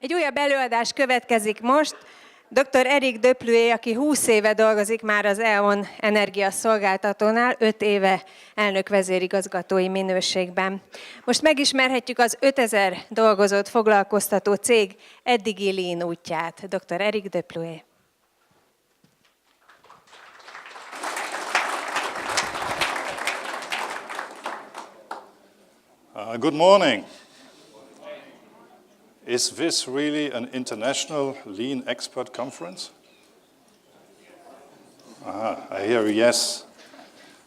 Egy újabb előadás következik most. Dr. Depluet, aki 20 éve dolgozik már az E.ON energiaszolgáltatónál, 5 éve elnök vezérigazgatói minőségben. Most megismerhetjük az 5000 dolgozót foglalkoztató cég eddigi lean útját. Dr. Depluet. Good morning. Is this really an international lean expert conference? I hear a yes,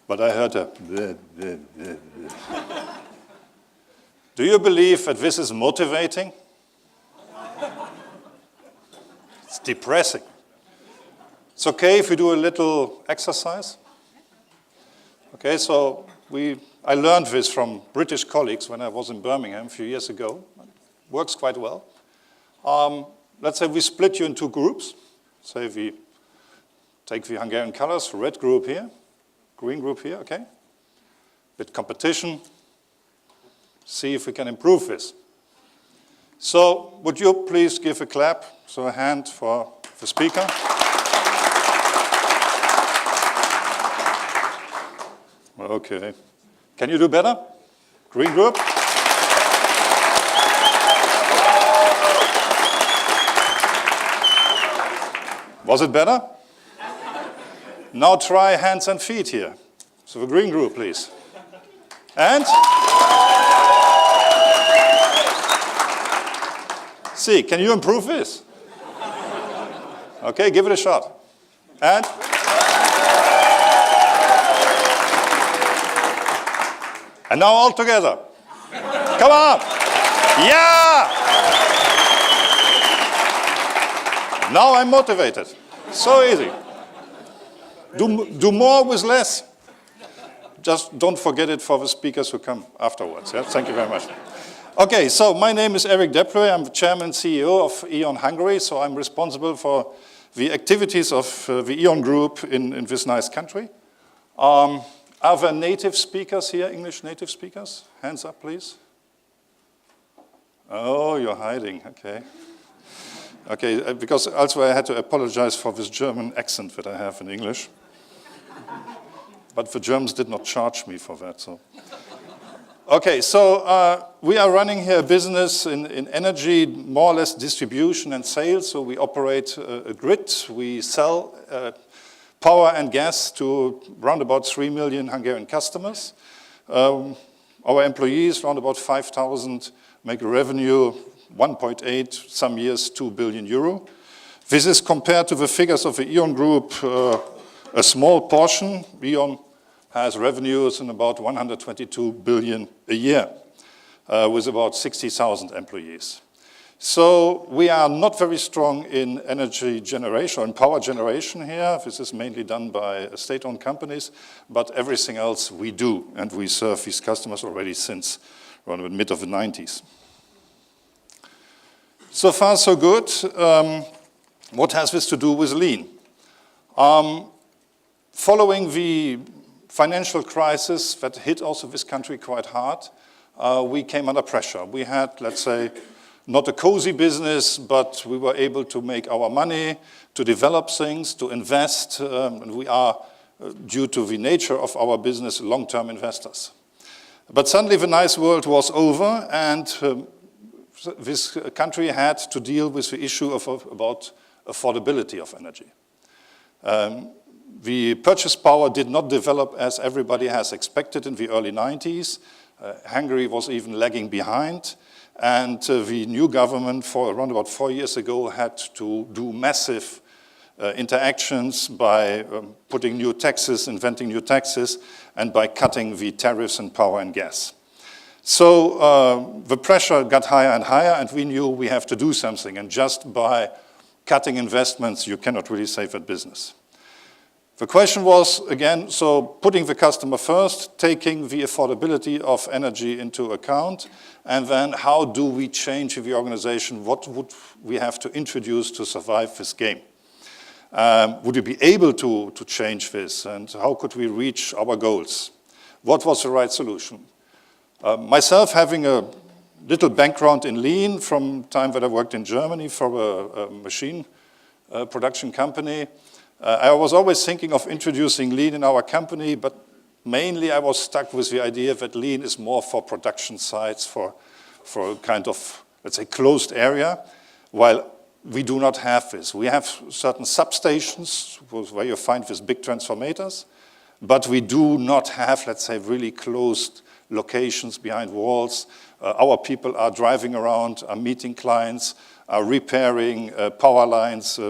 but I heard a bleh, bleh, bleh, bleh. Do you believe that this is motivating? It's depressing. It's okay if we do a little exercise. Okay, so I learned this from British colleagues when I was in Birmingham a few years ago. It works quite well. Let's say we split you in two groups. Say we take the Hungarian colors, red group here, green group here, okay? Bit competition. See if we can improve this. So would you please give a clap, so a hand for the speaker. Okay. Can you do better? Green group? Was it better? Now try hands and feet here. So the green group, please. And? See, can you improve this? Okay, give it a shot. And? And now all together. Come on. Yeah! Now I'm motivated. So easy. Do more with less. Just don't forget it for the speakers who come afterwards. Yeah? Thank you very much. Okay, so my name is Depluet. I'm the chairman and CEO of E.ON Hungary, so I'm responsible for the activities of the E.ON group in this nice country. Are there native speakers here, English native speakers? Hands up, please. Oh, you're hiding, okay. Okay, because also I had to apologize for this German accent that I have in English. But the Germans did not charge me for that, so. Okay, so we are running here a business in energy, more or less distribution and sales. So we operate a grid. We sell power and gas to around about 3 million Hungarian customers. Our employees, around about 5,000, make a revenue 1.8, some years 2 billion euro. This is compared to the figures of the E.ON group, a small portion. E.ON has revenues in about 122 billion a year, with about 60,000 employees. So we are not very strong in energy generation or in power generation here. This is mainly done by state-owned companies, but everything else we do, and we serve these customers already since around the mid of the 90s. So far, so good. What has this to do with lean? Following the financial crisis that hit also this country quite hard, we came under pressure. We had, let's say, not a cozy business, but we were able to make our money, to develop things, to invest, and we are, due to the nature of our business, long-term investors. But suddenly the nice world was over, and this country had to deal with the issue about affordability of energy. The purchase power did not develop as everybody has expected in the early 90s. Hungary was even lagging behind. And the new government, for around about 4 years ago, had to do massive interactions by putting new taxes, inventing new taxes, and by cutting the tariffs in power and gas. So the pressure got higher and higher, and we knew we have to do something. And just by cutting investments, you cannot really save that business. The question was, again, so putting the customer first, taking the affordability of energy into account, and then how do we change the organization? What would we have to introduce to survive this game? Would we be able to change this? And how could we reach our goals? What was the right solution? Myself, having a little background in Lean from time that I worked in Germany for a machine production company. I was always thinking of introducing Lean in our company, but mainly I was stuck with the idea that Lean is more for production sites, for a kind of, let's say, closed area, while we do not have this. We have certain substations where you find these big transformators, but we do not have, let's say, really closed locations behind walls. Our people are driving around, are meeting clients, are repairing power lines,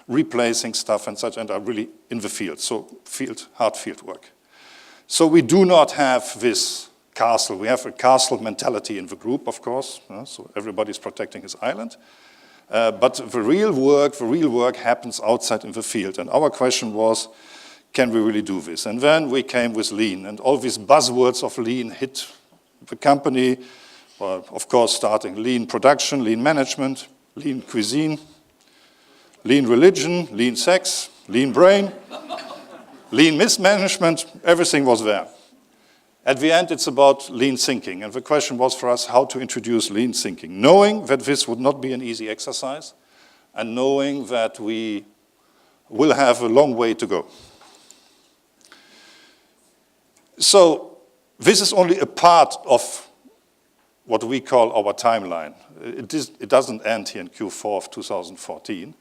replacing stuff and such, and are really in the field, so hard field work. So we do not have this castle. We have a castle mentality in the group, of course, so everybody's protecting his island. But the real work happens outside in the field. And our question was, can we really do this? And then we came with Lean, and all these buzzwords of Lean hit the company. Well, of course, starting Lean production, Lean management, Lean cuisine, Lean religion, Lean sex, Lean brain, Lean mismanagement, everything was there. At the end, it's about Lean thinking, and the question was for us how to introduce Lean thinking, knowing that this would not be an easy exercise, and knowing that we will have a long way to go. So this is only a part of what we call our timeline. It doesn't end here in Q4 of 2014,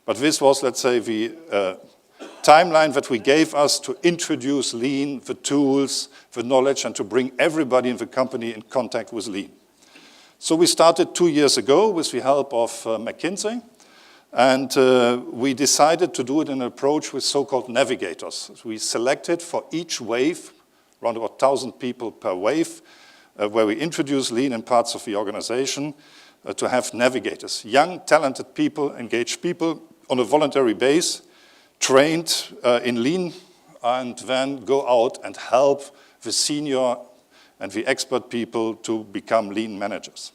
but this was, let's say, the timeline that we gave us to introduce Lean, the tools, the knowledge, and to bring everybody in the company in contact with Lean. So we started 2 years ago with the help of McKinsey, and we decided to do it in an approach with so-called navigators. We selected for each wave, around about 1,000 people per wave, where we introduce Lean in parts of the organization, to have navigators, young, talented people, engaged people on a voluntary base, trained in Lean, and then go out and help the senior and the expert people to become Lean managers.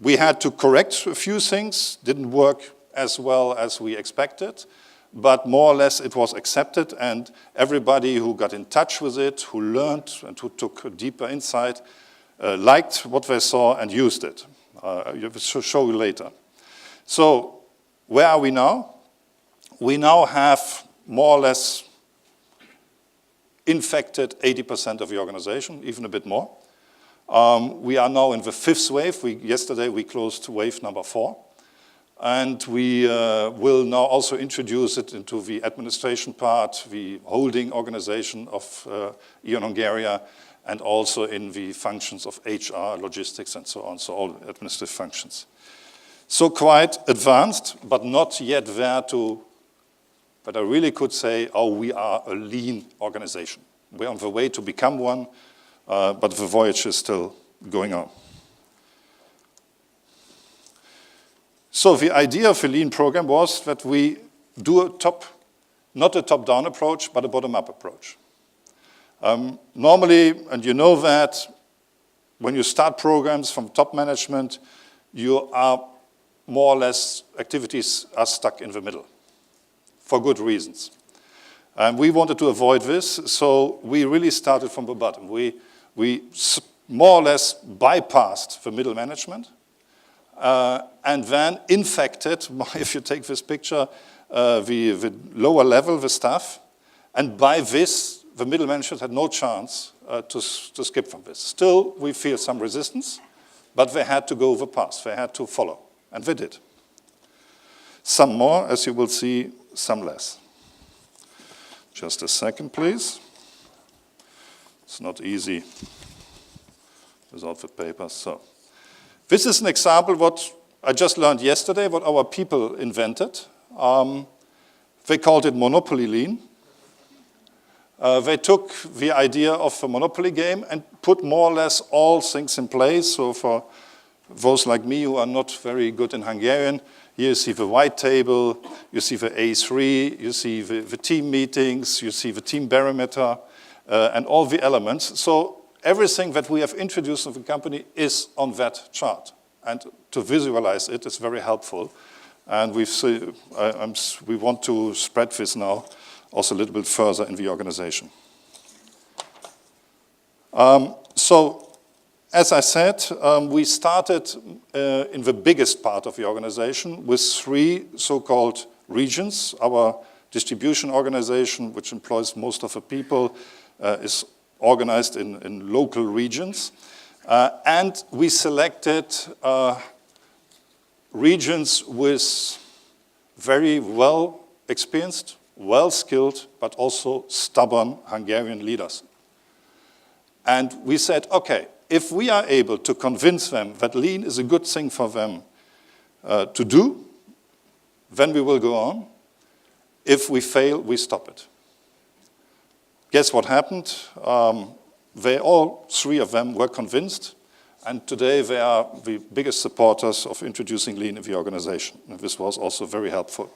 We had to correct a few things, didn't work as well as we expected, but more or less it was accepted, and everybody who got in touch with it, who learned and who took a deeper insight, liked what they saw and used it. I will show you later. So where are we now? We now have more or less infected 80% of the organization, even a bit more. We are now in the 5th wave. Yesterday we closed wave number 4. And we will now also introduce it into the administration part, the holding organization of E.ON Hungária, and also in the functions of HR, logistics, and so on, so all administrative functions. So quite advanced, but not yet there but I really could say, oh, we are a Lean organization. We're on the way to become one, but the voyage is still going on. So the idea of the Lean program was that we do not a top-down approach, but a bottom-up approach. Normally, and you know that, when you start programs from top management, you are more or less, activities are stuck in the middle, for good reasons. And we wanted to avoid this, so we really started from the bottom. We more or less bypassed the middle management, and then infected, if you take this picture, the lower level, the staff, and by this, the middle management had no chance to skip from this. Still, we feel some resistance, but they had to go the path, they had to follow, and they did. Some more, as you will see, some less. Just a second, please. It's not easy without the paper. So, this is an example what I just learned yesterday, what our people invented. They called it Monopoly Lean. They took the idea of a Monopoly game and put more or less all things in place. So for those like me who are not very good in Hungarian, here you see the white table, you see the A3, you see the team meetings, you see the team barometer, and all the elements. So everything that we have introduced in the company is on that chart. And to visualize it is very helpful. And we want to spread this now also a little bit further in the organization. So as I said, we started in the biggest part of the organization with 3 so-called regions. Our distribution organization, which employs most of the people, is organized in local regions. And we selected regions with very well experienced, well-skilled, but also stubborn Hungarian leaders. And we said, okay, if we are able to convince them that lean is a good thing for them to do, then we will go on. If we fail, we stop it. Guess what happened? All 3 of them were convinced, and today they are the biggest supporters of introducing lean in the organization. And this was also very helpful.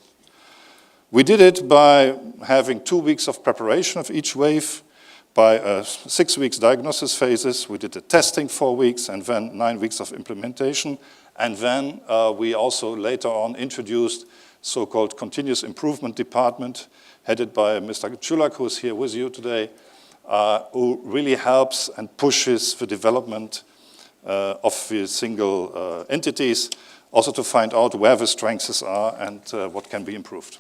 We did it by having 2 weeks of preparation of each wave, by 6 weeks diagnosis phases. We did the testing 4 weeks, and then 9 weeks of implementation. And then we also later on introduced so-called continuous improvement department, headed by Mr. Chulak, who is here with you today, who really helps and pushes the development of the single entities, also to find out where the strengths are and what can be improved.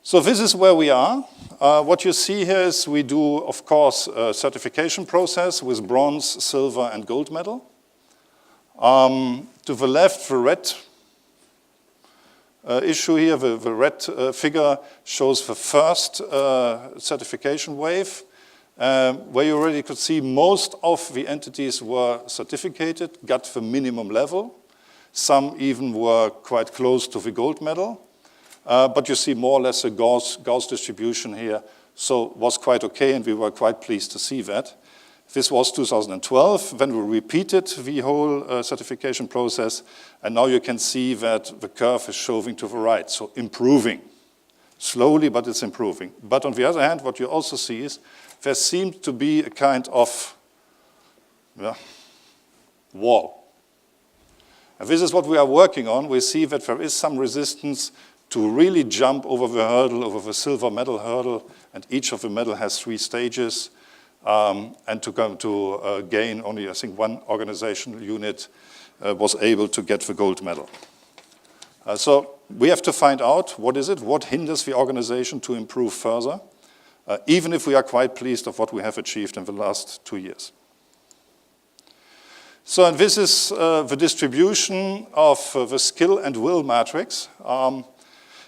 So this is where we are. What you see here is we do, of course, a certification process with bronze, silver, and gold medal. To the left, the red issue here, the red figure shows the first certification wave, where you already could see most of the entities were certificated, got the minimum level. Some even were quite close to the gold medal. But you see more or less a Gauss distribution here, so it was quite okay, and we were quite pleased to see that. This was 2012, when we repeated the whole certification process, and now you can see that the curve is showing to the right, so improving. Slowly, but it's improving. But on the other hand, what you also see is there seemed to be a kind of wall. And this is what we are working on. We see that there is some resistance to really jump over the hurdle, over the silver medal hurdle, and each of the medal has 3 stages, and to come to gain only, I think, 1 organizational unit was able to get the gold medal. So we have to find out what is it, what hinders the organization to improve further, even if we are quite pleased of what we have achieved in the last 2 years. So and this is the distribution of the skill and will matrix.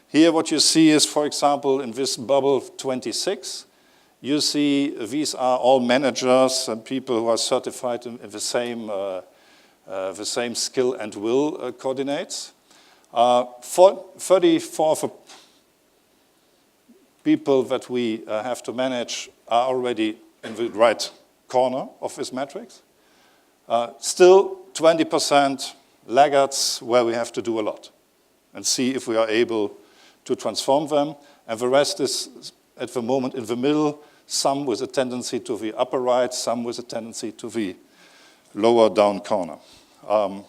Here what you see is, for example, in this bubble 26, you see these are all managers and people who are certified in the same skill and will coordinates. 34 people that we have to manage are already in the right corner of this matrix. Still 20% laggards where we have to do a lot and see if we are able to transform them. And the rest is, at the moment, in the middle, some with a tendency to the upper right, some with a tendency to the lower down corner. And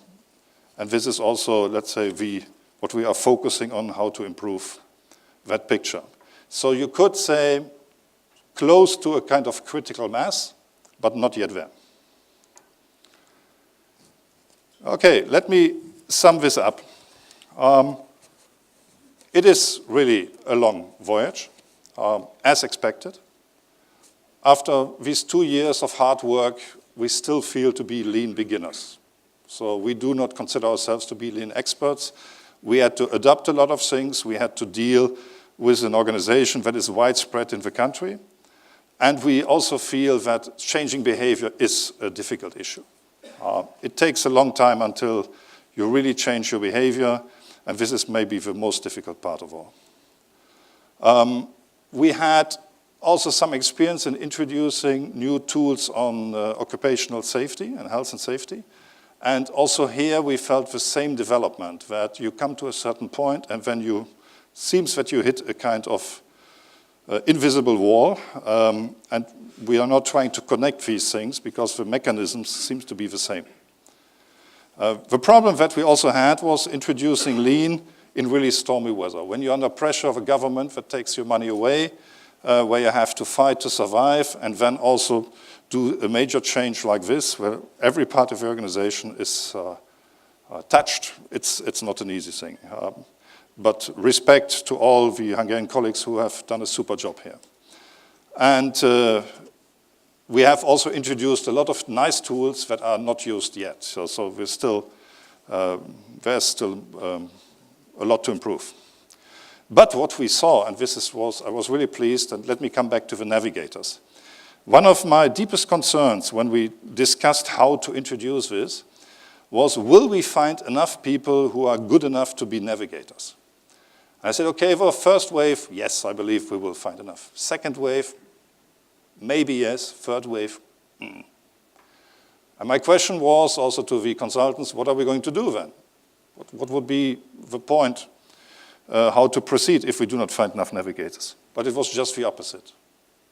this is also, let's say, what we are focusing on, how to improve that picture. So you could say close to a kind of critical mass, but not yet there. Okay, let me sum this up. It is really a long voyage, as expected. After these 2 years of hard work, we still feel to be lean beginners. So we do not consider ourselves to be lean experts. We had to adapt a lot of things. We had to deal with an organization that is widespread in the country. And we also feel that changing behavior is a difficult issue. It takes a long time until you really change your behavior, and this is maybe the most difficult part of all. We had also some experience in introducing new tools on occupational safety and health and safety. And also here we felt the same development, that you come to a certain point and then seems that you hit a kind of invisible wall, and we are not trying to connect these things because the mechanisms seem to be the same. The problem that we also had was introducing lean in really stormy weather. When you're under pressure of a government that takes your money away, where you have to fight to survive, and then also do a major change like this, where every part of the organization is touched, it's not an easy thing. But respect to all the Hungarian colleagues who have done a super job here. And we have also introduced a lot of nice tools that are not used yet. So there's still a lot to improve. But what we saw, and I was really pleased, and let me come back to the navigators. One of my deepest concerns when we discussed how to introduce this was, will we find enough people who are good enough to be navigators? I said, okay, for first wave, yes, I believe we will find enough. Second wave, maybe yes. Third wave, And my question was also to the consultants, what are we going to do then? What would be the point, how to proceed if we do not find enough navigators? But it was just the opposite.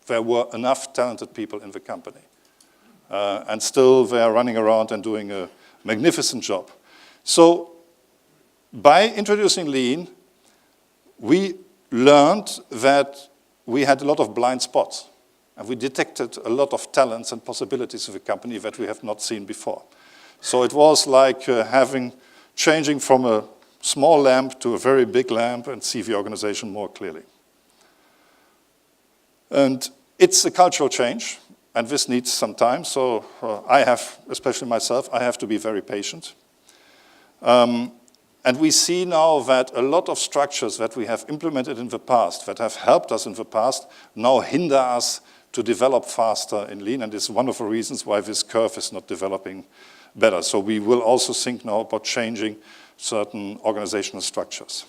There were enough talented people in the company. And still they are running around and doing a magnificent job. So by introducing Lean, we learned that we had a lot of blind spots. And we detected a lot of talents and possibilities of the company that we have not seen before. So it was like changing from a small lamp to a very big lamp and see the organization more clearly. And it's a cultural change, and this needs some time. So I have, especially myself, I have to be very patient. And we see now that a lot of structures that we have implemented in the past, that have helped us in the past, now hinder us to develop faster in Lean, and it's one of the reasons why this curve is not developing better. So we will also think now about changing certain organizational structures.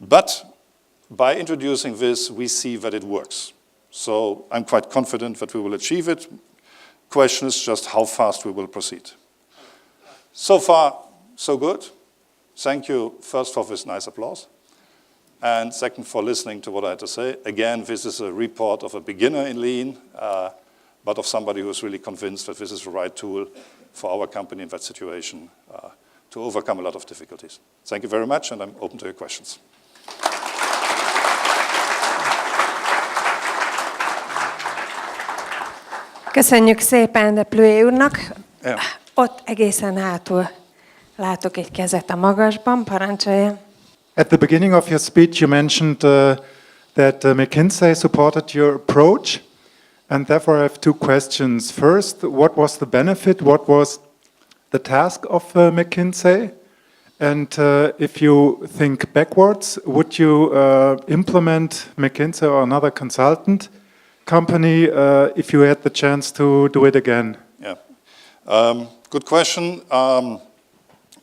But by introducing this, we see that it works. So I'm quite confident that we will achieve it. Question is just how fast we will proceed. So far, so good. Thank you first for this nice applause. And second, for listening to what I had to say. Again, this is a report of a beginner in Lean, but of somebody who is really convinced that this is the right tool for our company in that situation to overcome a lot of difficulties. Thank you very much, and I'm open to your questions. Köszönjük szépen Depluet úrnak. Yeah. Ott egészen hátul látok egy kezet a magasban, parancsolja. At the beginning of your speech, you mentioned that McKinsey supported your approach, and therefore I have two questions. First, what was the benefit? What was the task of McKinsey? And if you think backwards, would you implement McKinsey or another consultant company if you had the chance to do it again? Yeah, good question.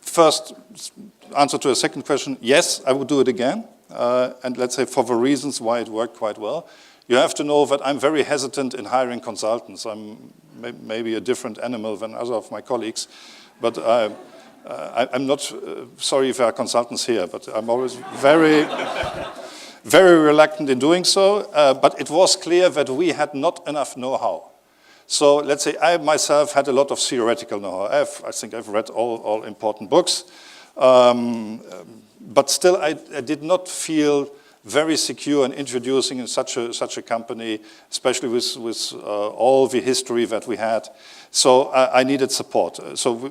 First, answer to a second question, yes, I would do it again. And let's say for the reasons why it worked quite well. You have to know that I'm very hesitant in hiring consultants. I'm maybe a different animal than other of my colleagues, but I'm not, sorry if there are consultants here, but I'm always very, very reluctant in doing so. But it was clear that we had not enough know-how. So let's say I myself had a lot of theoretical know-how. I think I've read all important books. But still, I did not feel very secure in introducing in such a company, especially with all the history that we had. So I needed support. So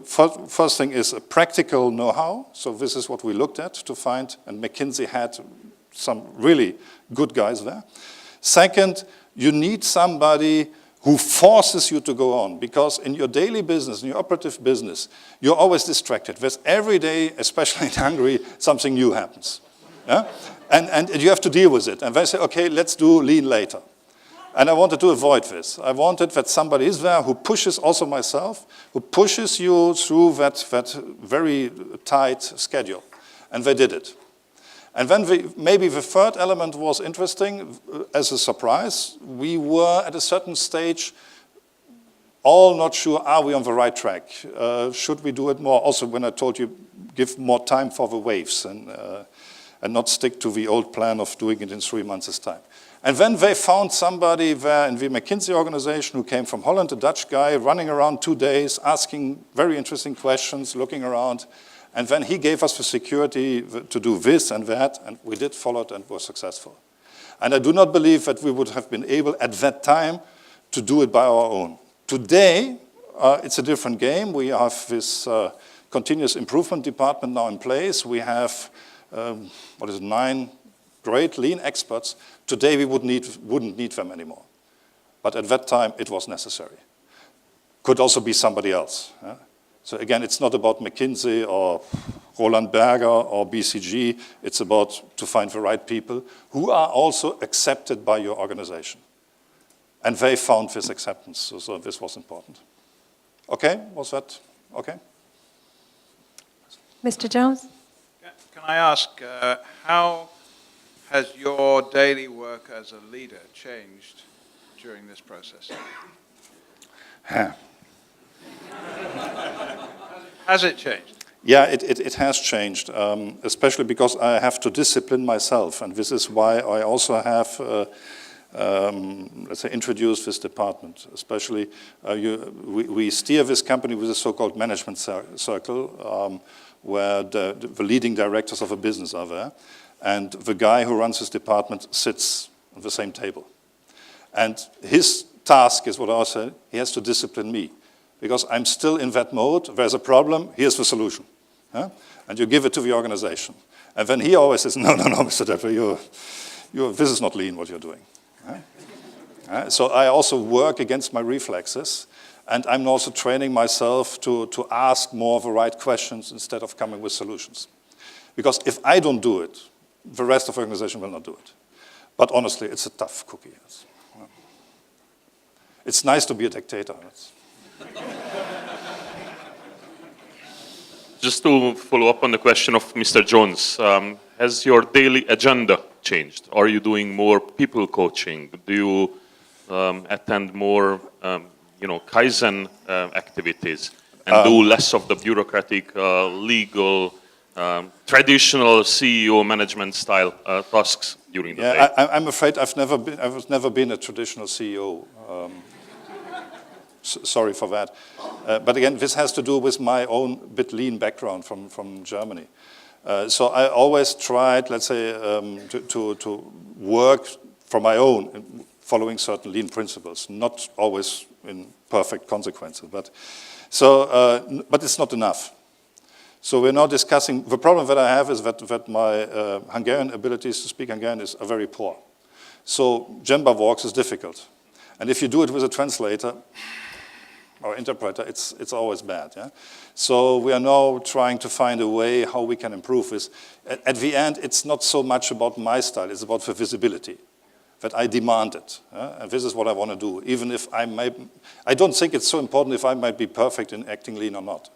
first thing is a practical know-how. So this is what we looked at to find, and McKinsey had some really good guys there. Second, you need somebody who forces you to go on, because in your daily business, in your operative business, you're always distracted. There's every day, especially in Hungary, something new happens. Yeah? And you have to deal with it. And they say, okay, let's do Lean later. And I wanted to avoid this. I wanted that somebody is there who pushes, also myself, who pushes you through that very tight schedule. And they did it. And then maybe the third element was interesting. As a surprise, we were at a certain stage all not sure, are we on the right track? Should we do it more? Also, when I told you, give more time for the waves and not stick to the old plan of doing it in 3 months' time. And then they found somebody there in the McKinsey organization who came from Holland, a Dutch guy, running around 2 days, asking very interesting questions, looking around. And then he gave us the security to do this and that, and we did follow it and were successful. And I do not believe that we would have been able at that time to do it by our own. Today, it's a different game. We have this continuous improvement department now in place. We have, 9 great lean experts. Today, we wouldn't need them anymore. But at that time, it was necessary. Could also be somebody else. Yeah? So again, it's not about McKinsey or Roland Berger or BCG. It's about to find the right people who are also accepted by your organization. And they found this acceptance, so this was important. Okay, was that okay? Mr. Jones? Can I ask, how has your daily work as a leader changed during this process? Has it changed? Yeah, it has changed, especially because I have to discipline myself, and this is why I also have, let's say, introduced this department. Especially, we steer this company with a so-called management circle, where the leading directors of a business are there, and the guy who runs this department sits on the same table. And his task is what I said, he has to discipline me. Because I'm still in that mode, there's a problem, here's the solution. Huh? And you give it to the organization. And then he always says, no, Mr. Depluet, this is not lean what you're doing. Huh? So I also work against my reflexes, and I'm also training myself to ask more of the right questions instead of coming with solutions. Because if I don't do it, the rest of the organization will not do it. But honestly, it's a tough cookie. It's nice to be a dictator. Just to follow up on the question of Mr. Jones, has your daily agenda changed? Are you doing more people coaching? Do you attend more, Kaizen activities and do less of the bureaucratic, legal, traditional CEO management style tasks during the day? I'm afraid I've never been a traditional CEO. Sorry for that. But again, this has to do with my own bit lean background from Germany. So I always tried, let's say, to work for my own, following certain lean principles, not always in perfect consequences. But it's not enough. So we're now discussing, the problem that I have is that my Hungarian abilities to speak Hungarian are very poor. So Jemba walks is difficult. And if you do it with a translator, or interpreter, it's always bad. Yeah? So we are now trying to find a way how we can improve this. At the end, it's not so much about my style, it's about the visibility, that I demand it. And this is what I want to do, even if I don't think it's so important if I might be perfect in acting lean or not.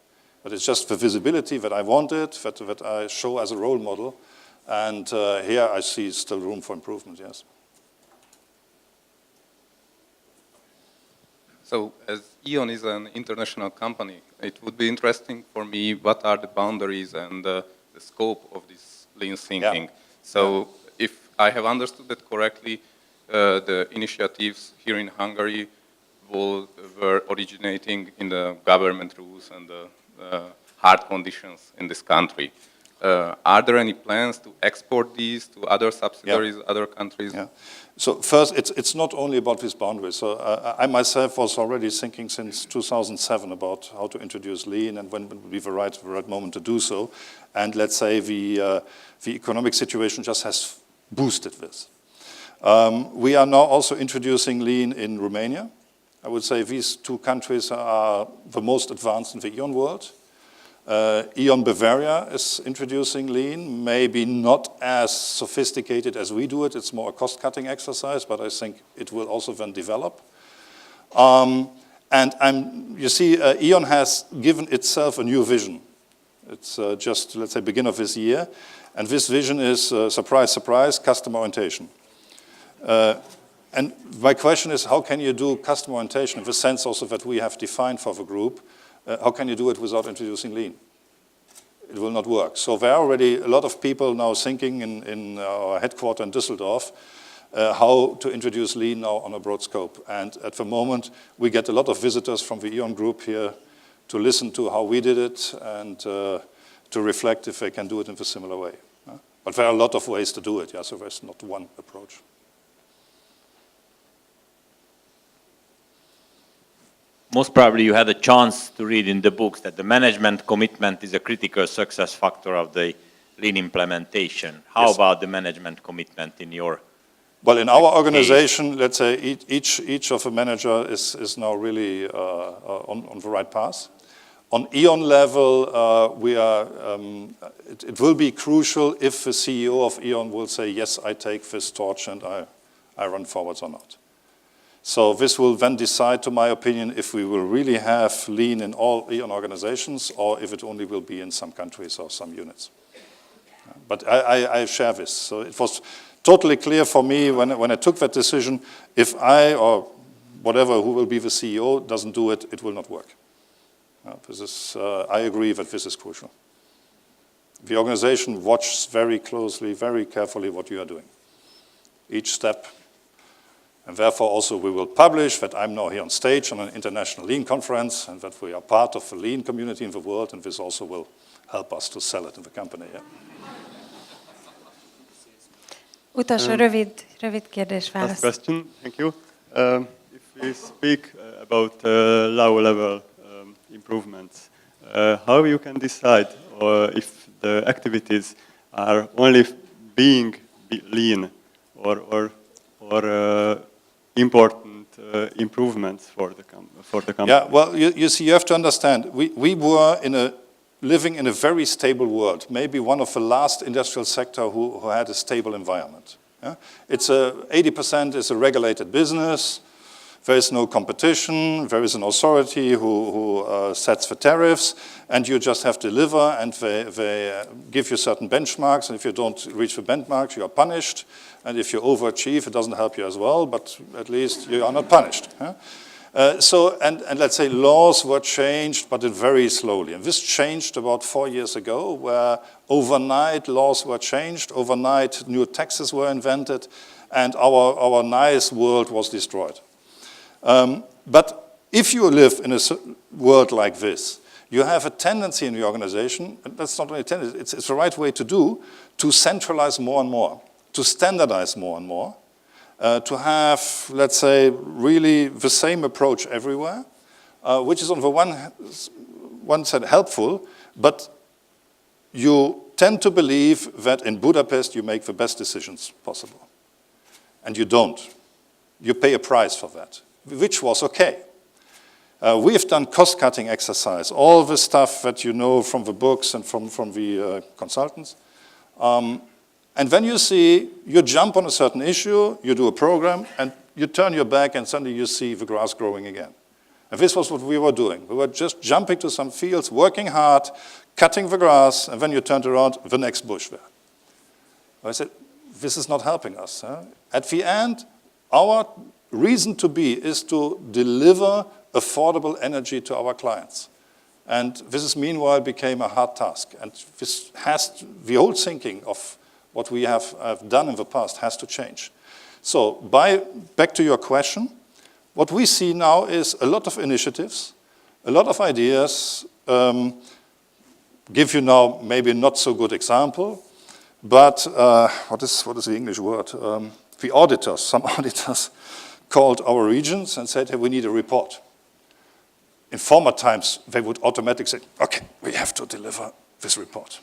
But it's just the visibility that I want it, that I show as a role model. And here I see still room for improvement, yes. So, as E.ON is an international company, it would be interesting for me what are the boundaries and the scope of this lean thinking. Yeah. So, if I have understood that correctly, the initiatives here in Hungary were originating in the government rules and the hard conditions in this country. Are there any plans to export these to other subsidiaries, other countries? Yeah. So first, it's not only about these boundaries. So I myself was already thinking since 2007 about how to introduce lean and when would be the right moment to do so. And let's say the economic situation just has boosted this. We are now also introducing lean in Romania. I would say these two countries are the most advanced in the E.ON world. E.ON Bavaria is introducing lean, maybe not as sophisticated as we do it. It's more a cost-cutting exercise, but I think it will also then develop. You see, E.ON has given itself a new vision. It's just, let's say, beginning of this year. And this vision is, surprise, surprise, customer orientation. And my question is, how can you do customer orientation in the sense also that we have defined for the group? How can you do it without introducing lean? It will not work. So there are already a lot of people now thinking in our headquarters in Düsseldorf how to introduce lean now on a broad scope. And at the moment, we get a lot of visitors from the E.ON group here to listen to how we did it and to reflect if they can do it in a similar way. But there are a lot of ways to do it, yeah, so there's not one approach. most probably you had a chance to read in the books that the management commitment is a critical success factor of the lean implementation. How Yes. about the management commitment in your? Well, in our organization, let's say each of a manager is now really on the right path. On E.ON level, it will be crucial if the CEO of E.ON will say, yes, I take this torch and I run forwards or not. So this will then decide, to my opinion, if we will really have lean in all E.ON organizations or if it only will be in some countries or some units. But I share this. So it was totally clear for me when I took that decision, if I or whatever who will be the CEO doesn't do it, it will not work. I agree that this is crucial. The organization watches very closely, very carefully what you are doing, each step. And therefore also we will publish that I'm now here on stage on an international lean conference and that we are part of the lean community in the world, and this also will help us to sell it in the company. Yeah? Utolsó rövid kérdés, Last válasz. question, thank you. If we speak about low-level improvements, how you can decide if the activities are only being lean or important improvements for the company? Yeah, well, you see, you have to understand, we were living in a very stable world, maybe one of the last industrial sector who had a stable environment. Yeah? 80% is a regulated business. There is no competition. There is an authority who sets the tariffs, and you just have to deliver, and they give you certain benchmarks, and if you don't reach the benchmarks, you are punished, and if you overachieve, it doesn't help you as well, but at least you are not punished. Yeah? And let's say laws were changed, but very slowly. And this changed about 4 years ago, where overnight laws were changed, overnight new taxes were invented, and our nice world was destroyed. But if you live in a world like this, you have a tendency in the organization, and that's not only a tendency, it's the right way to do, to centralize more and more, to standardize more and more, to have, let's say, really the same approach everywhere, which is on the one side helpful, but you tend to believe that in Budapest you make the best decisions possible. And you don't. You pay a price for that, which was okay. We have done cost-cutting exercise, all the stuff that you know from the books and from the consultants. And then you see, you jump on a certain issue, you do a program, and you turn your back, and suddenly you see the grass growing again. And this was what we were doing. We were just jumping to some fields, working hard, cutting the grass, and when you turned around, the next bush there. I said, this is not helping us. Huh? At the end, our reason to be is to deliver affordable energy to our clients. And this, meanwhile, became a hard task. And this the whole thinking of what we have done in the past has to change. So back to your question, what we see now is a lot of initiatives, a lot of ideas. Give you now maybe not so good example, but what is the English word? The auditors, some auditors called our regions and said, hey, we need a report. In former times, they would automatically say, okay, we have to deliver this report.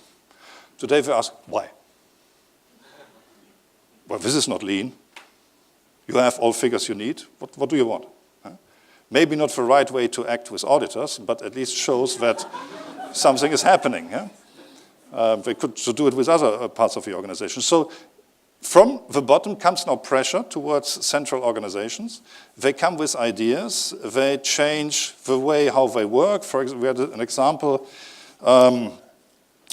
Today they ask, why? Well, this is not lean. You have all figures you need. What do you want? Huh? Maybe not the right way to act with auditors, but at least shows that something is happening. Yeah? They could do it with other parts of the organization. So from the bottom comes now pressure towards central organizations. They come with ideas. They change the way how they work. For example, we had an example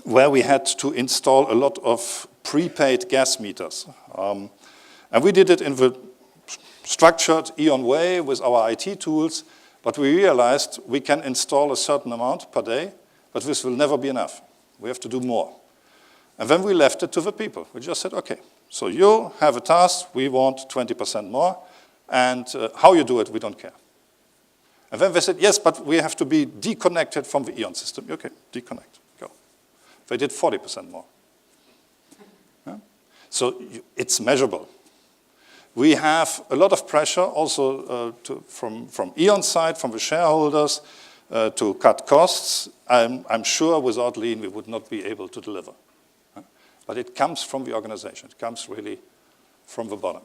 where we had to install a lot of prepaid gas meters. And we did it in the structured E.ON way with our IT tools, but we realized we can install a certain amount per day, but this will never be enough. We have to do more. And then we left it to the people. We just said, okay, so you have a task, we want 20% more, and how you do it, we don't care. And then they said, yes, but we have to be deconnected from the E.ON system. Okay, deconnect, go. They did 40% more. Yeah? So it's measurable. We have a lot of pressure also from E.ON's side, from the shareholders, to cut costs. I'm sure without lean we would not be able to deliver. But it comes from the organization. It comes really from the bottom.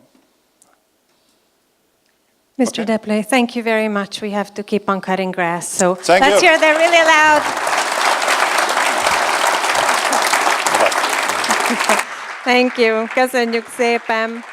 Mr. Depluet, thank you very much. We have to keep on cutting grass. So Thank let's you. hear that really loud. Thank you. Köszönjük szépen.